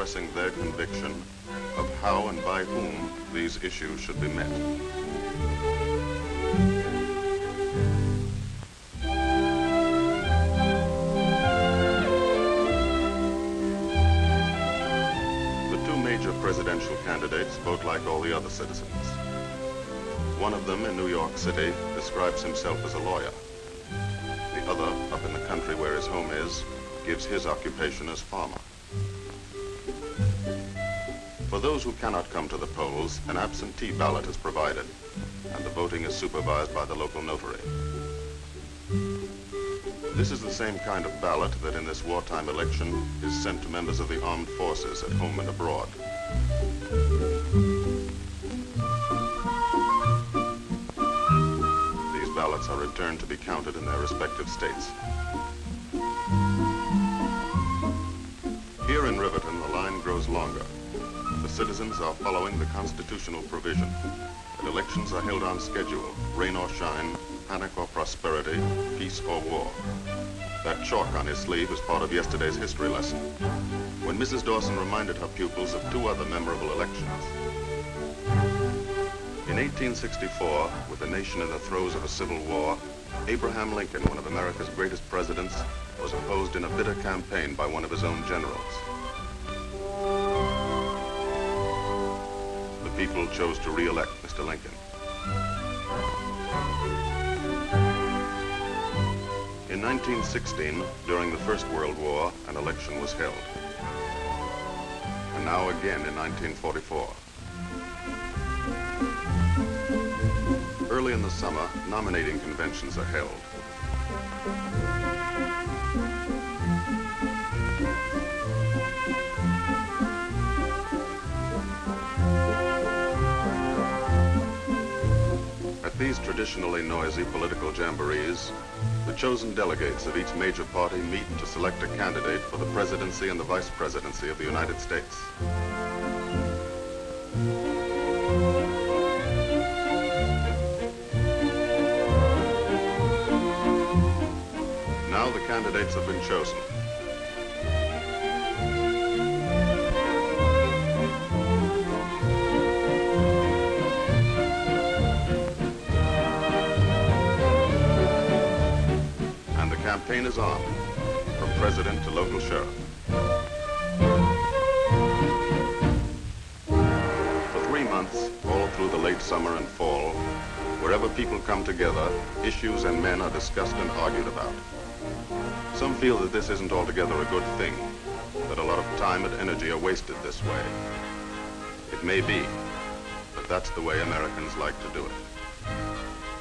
expressing their conviction of how and by whom these issues should be met. The two major presidential candidates vote like all the other citizens. One of them in New York City describes himself as a lawyer. The other, up in the country where his home is, gives his occupation as farmer. For those who cannot come to the polls, an absentee ballot is provided, and the voting is supervised by the local notary. This is the same kind of ballot that in this wartime election is sent to members of the armed forces at home and abroad. These ballots are returned to be counted in their respective states. Here in Riverton, the line grows longer. The citizens are following the constitutional provision that elections are held on schedule, rain or shine, panic or prosperity, peace or war. That chalk on his sleeve is part of yesterday's history lesson, when Mrs. Dawson reminded her pupils of two other memorable elections. In 1864, with the nation in the throes of a civil war, Abraham Lincoln, one of America's greatest presidents, was opposed in a bitter campaign by one of his own generals. The people chose to re-elect Mr. Lincoln. In 1916, during the First World War, an election was held. And now again in 1944. Early in the summer, nominating conventions are held. At these traditionally noisy political jamborees, the chosen delegates of each major party meet to select a candidate for the presidency and the vice presidency of the United States. Now the candidates have been chosen. And the campaign is on, from president to local sheriff. For 3 months, all through the late summer and fall, wherever people come together, issues and men are discussed and argued about. Some feel that this isn't altogether a good thing, that a lot of time and energy are wasted this way. It may be, but that's the way Americans like to do it.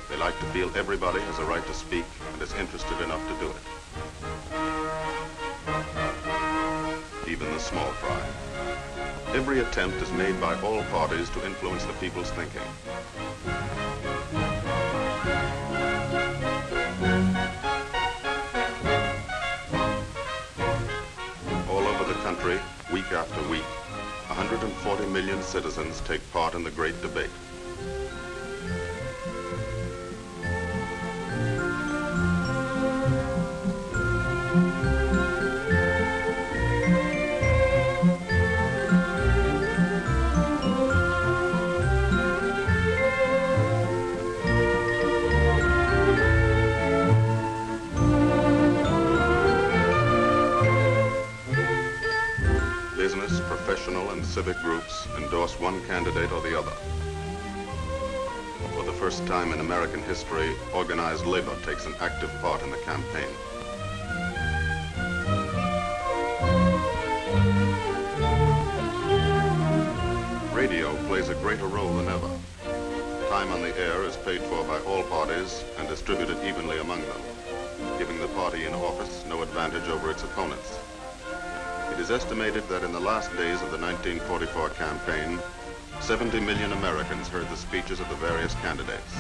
They like to feel everybody has a right to speak and is interested enough to do it. Even the small fry. Every attempt is made by all parties to influence the people's thinking. Week after week, 140 million citizens take part in the great debate. Business, professional, and civic groups endorse one candidate or the other. For the first time in American history, organized labor takes an active part in the campaign. Radio plays a greater role than ever. Time on the air is paid for by all parties and distributed evenly among them, giving the party in office no advantage over its opponents. It is estimated that in the last days of the 1944 campaign, 70 million Americans heard the speeches of the various candidates.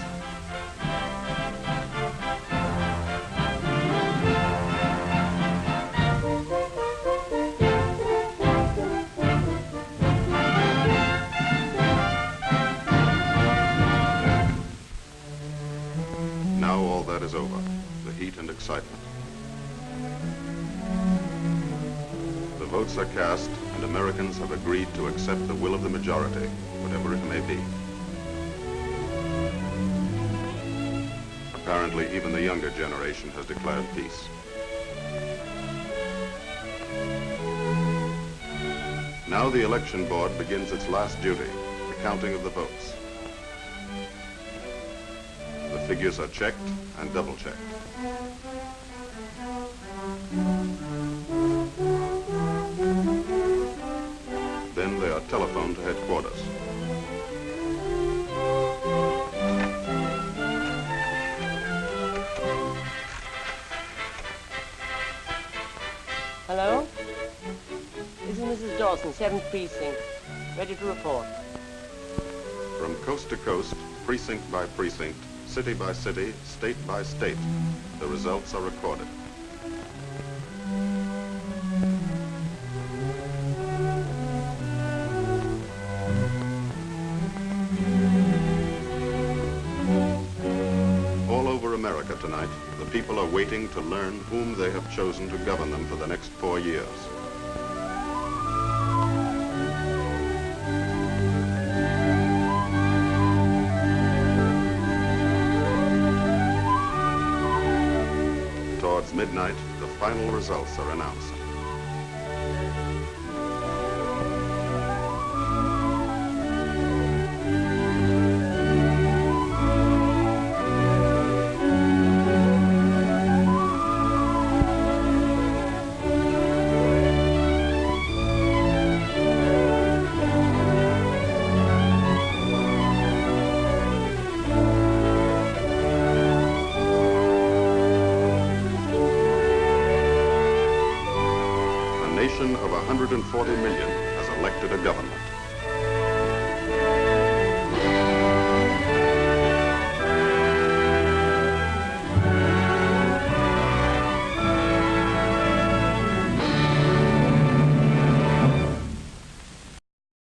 Now all that is over, the heat and excitement. The Votes are cast, and Americans have agreed to accept the will of the majority, whatever it may be. Apparently, even the younger generation has declared peace. Now the election board begins its last duty, the counting of the votes. The figures are checked and double-checked. Then they are telephoned to headquarters. Hello? This is Mrs. Dawson, 7th Precinct. Ready to report. From coast to coast, precinct by precinct, city by city, state by state, the results are recorded. All over America tonight, the people are waiting to learn whom they have chosen to govern them for the next 4 years. Towards midnight, the final results are announced. A nation of 140 million has elected a government.